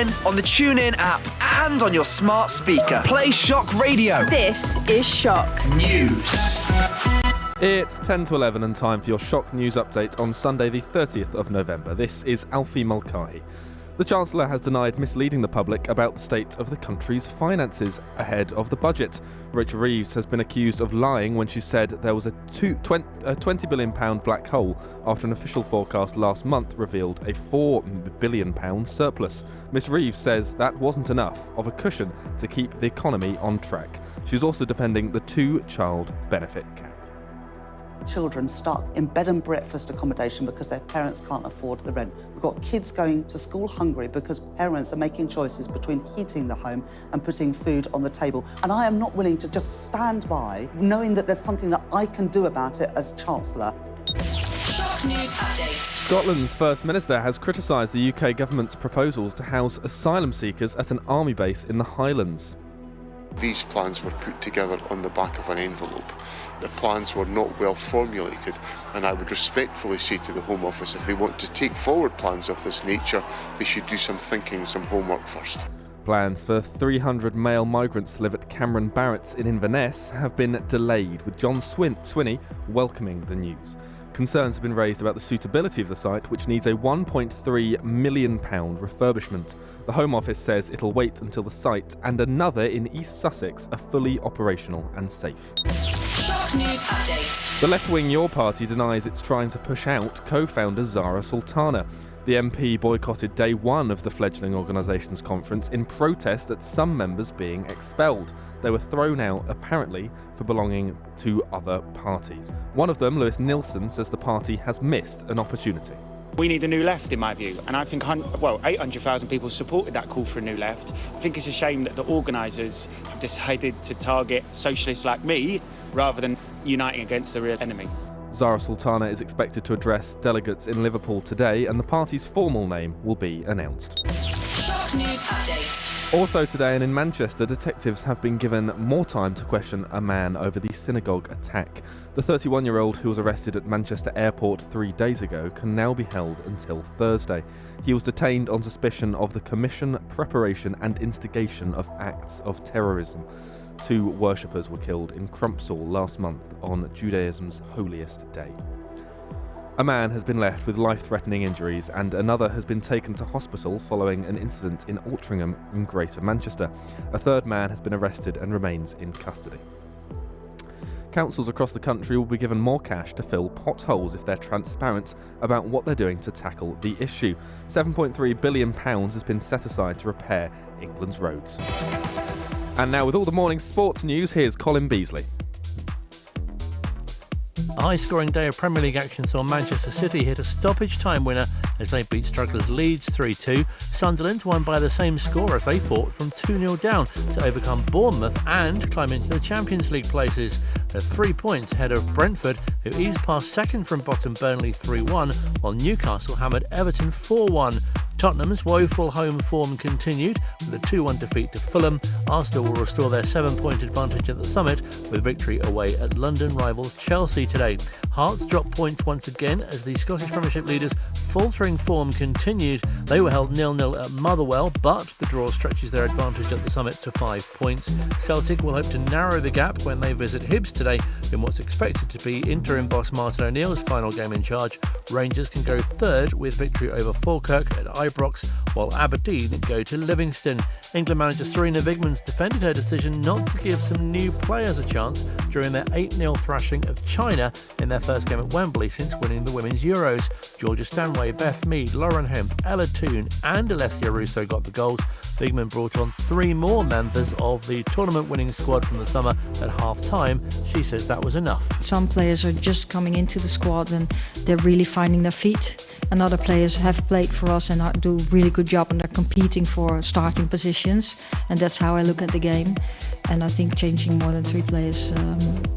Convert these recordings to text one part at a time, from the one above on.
online, on the TuneIn app, and on your smart speaker. Play Shock Radio. This is Shock News. It's 10 to 11 and time for your Shock News update on Sunday the 30th of November. This is Alfie Mulcahy. The Chancellor has denied misleading the public about the state of the country's finances ahead of the budget. Rachel Reeves has been accused of lying when she said there was a £20 billion black hole after an official forecast last month revealed a £4 billion surplus. Ms Reeves says that wasn't enough of a cushion to keep the economy on track. She's also defending the two-child benefit cap. Children stuck in bed and breakfast accommodation because their parents can't afford the rent. We've got kids going to school hungry because parents are making choices between heating the home and putting food on the table. And I am not willing to just stand by knowing that there's something that I can do about it as Chancellor. Shock News Update. Scotland's First Minister has criticised the UK government's proposals to house asylum seekers at an army base in the Highlands. These plans were put together on the back of an envelope. The plans were not well formulated, and I would respectfully say to the Home Office, if they want to take forward plans of this nature, they should do some thinking, some homework first. Plans for 300 male migrants to live at Cameron Barracks in Inverness have been delayed, with John Swinney welcoming the news. Concerns have been raised about the suitability of the site, which needs a £1.3 million refurbishment. The Home Office says it'll wait until the site and another in East Sussex are fully operational and safe. Shock News Update. The left-wing Your Party denies it's trying to push out co-founder Zara Sultana. The MP boycotted day one of the fledgling organisation's conference in protest at some members being expelled. They were thrown out, apparently, for belonging to other parties. One of them, Lewis Nilsson, says the party has missed an opportunity. We need a new left, in my view, and I think 800,000 people supported that call for a new left. I think it's a shame that the organisers have decided to target socialists like me rather than uniting against the real enemy. Zara Sultana is expected to address delegates in Liverpool today, and the party's formal name will be announced. Shock News Update. Also today, and in Manchester, detectives have been given more time to question a man over the synagogue attack. The 31-year-old who was arrested at Manchester Airport 3 days ago can now be held until Thursday. He was detained on suspicion of the commission, preparation and instigation of acts of terrorism. 2 worshippers were killed in Crumpsall last month on Judaism's holiest day. A man has been left with life-threatening injuries and another has been taken to hospital following an incident in Altrincham in Greater Manchester. A third man has been arrested and remains in custody. Councils across the country will be given more cash to fill potholes if they're transparent about what they're doing to tackle the issue. £7.3 billion has been set aside to repair England's roads. And now with all the morning's sports news, here's Colin Beasley. A high-scoring day of Premier League action saw Manchester City hit a stoppage-time winner as they beat strugglers Leeds 3-2. Sunderland won by the same score as they fought from 2-0 down to overcome Bournemouth and climb into the Champions League places. They're 3 points ahead of Brentford, who eased past second from bottom Burnley 3-1, while Newcastle hammered Everton 4-1. Tottenham's woeful home form continued with a 2-1 defeat to Fulham. Arsenal will restore their 7-point advantage at the Summit with victory away at London rivals Chelsea today. Hearts dropped points once again as the Scottish Premiership leaders' faltering form continued. They were held 0-0 at Motherwell, but the draw stretches their advantage at the Summit to 5 points. Celtic will hope to narrow the gap when they visit Hibs today in what's expected to be interim boss Martin O'Neill's final game in charge. Rangers can go third with victory over Falkirk at Ibrox, while Aberdeen go to Livingston. England manager Serena Wigman's defended her decision not to give some new players a chance during their 8-0 thrashing of China in their first game at Wembley since winning the Women's Euros. Georgia Stanway, Beth Mead, Lauren Hemp, Ella Toone and Alessia Russo got the goals. Wigman brought on 3 more members of the tournament-winning squad from the summer at half-time. She says that was enough. Some players are just coming into the squad and they're really finding their feet. And other players have played for us and do a really good job and they're competing for starting positions. And that's how I look at the game. And I think changing more than 3 players,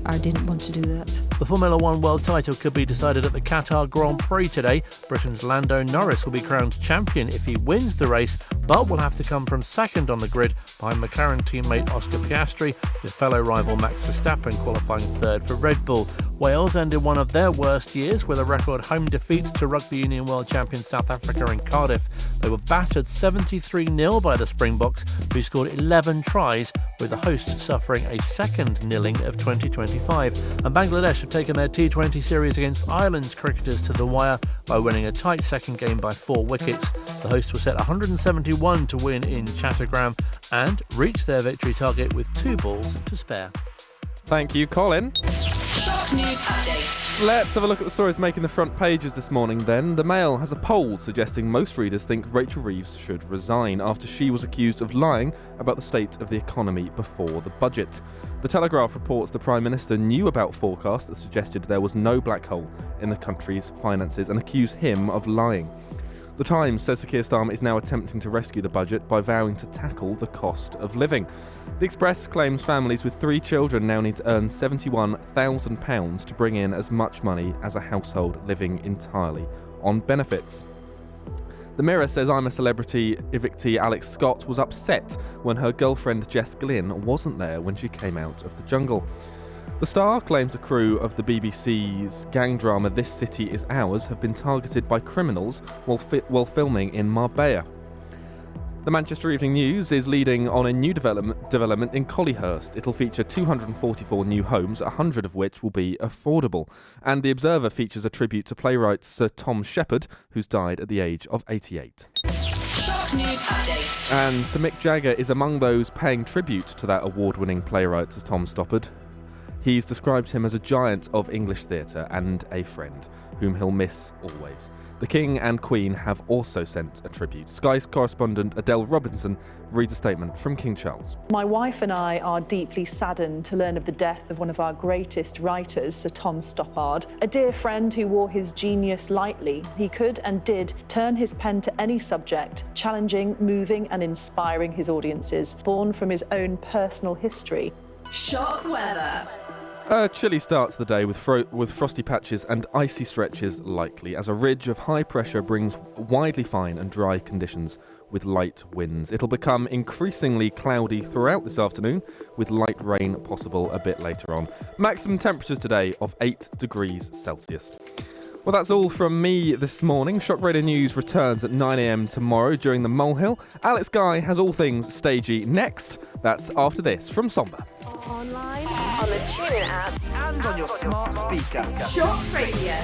I didn't want to do that. The Formula One world title could be decided at the Qatar Grand Prix today. Britain's Lando Norris will be crowned champion if he wins the race, but will have to come from second on the grid behind McLaren teammate Oscar Piastri, with fellow rival Max Verstappen qualifying third for Red Bull. Wales ended one of their worst years with a record home defeat to Rugby Union World Champion South Africa in Cardiff. They were battered 73-0 by the Springboks, who scored 11 tries, with the hosts suffering a second nilling of 2025. And Bangladesh have taken their T20 series against Ireland's cricketers to the wire by winning a tight second game by 4 wickets. The hosts were set 171 to win in Chattogram and reached their victory target with 2 balls to spare. Thank you, Colin. Shock News Update. Let's have a look at the stories making the front pages this morning then. The Mail has a poll suggesting most readers think Rachel Reeves should resign after she was accused of lying about the state of the economy before the budget. The Telegraph reports the Prime Minister knew about forecasts that suggested there was no black hole in the country's finances and accused him of lying. The Times says Sir Keir Starmer is now attempting to rescue the budget by vowing to tackle the cost of living. The Express claims families with 3 children now need to earn £71,000 to bring in as much money as a household living entirely on benefits. The Mirror says I'm a Celebrity evictee Alex Scott was upset when her girlfriend Jess Glynn wasn't there when she came out of the jungle. The Star claims a crew of the BBC's gang drama This City Is Ours have been targeted by criminals while filming in Marbella. The Manchester Evening News is leading on a new development in Collyhurst. It'll feature 244 new homes, 100 of which will be affordable. And The Observer features a tribute to playwright Sir Tom Shepherd, who's died at the age of 88. Shock News Update. And Sir Mick Jagger is among those paying tribute to that award-winning playwright Sir Tom Stoppard. He's described him as a giant of English theatre and a friend, whom he'll miss always. The King and Queen have also sent a tribute. Sky's correspondent Adele Robinson reads a statement from King Charles. My wife and I are deeply saddened to learn of the death of one of our greatest writers, Sir Tom Stoppard, a dear friend who wore his genius lightly. He could and did turn his pen to any subject, challenging, moving and inspiring his audiences, born from his own personal history. Shock weather. A chilly start to the day with frosty patches and icy stretches likely as a ridge of high pressure brings widely fine and dry conditions with light winds. It'll become increasingly cloudy throughout this afternoon with light rain possible a bit later on. Maximum temperatures today of 8 degrees Celsius. Well, that's all from me this morning. Shock Radio News returns at 9 a.m. tomorrow during the Molehill. Alex Guy has all things stagey next. That's after this from Somber. Online, on the TuneIn app, And on your smart speaker. Shock Radio.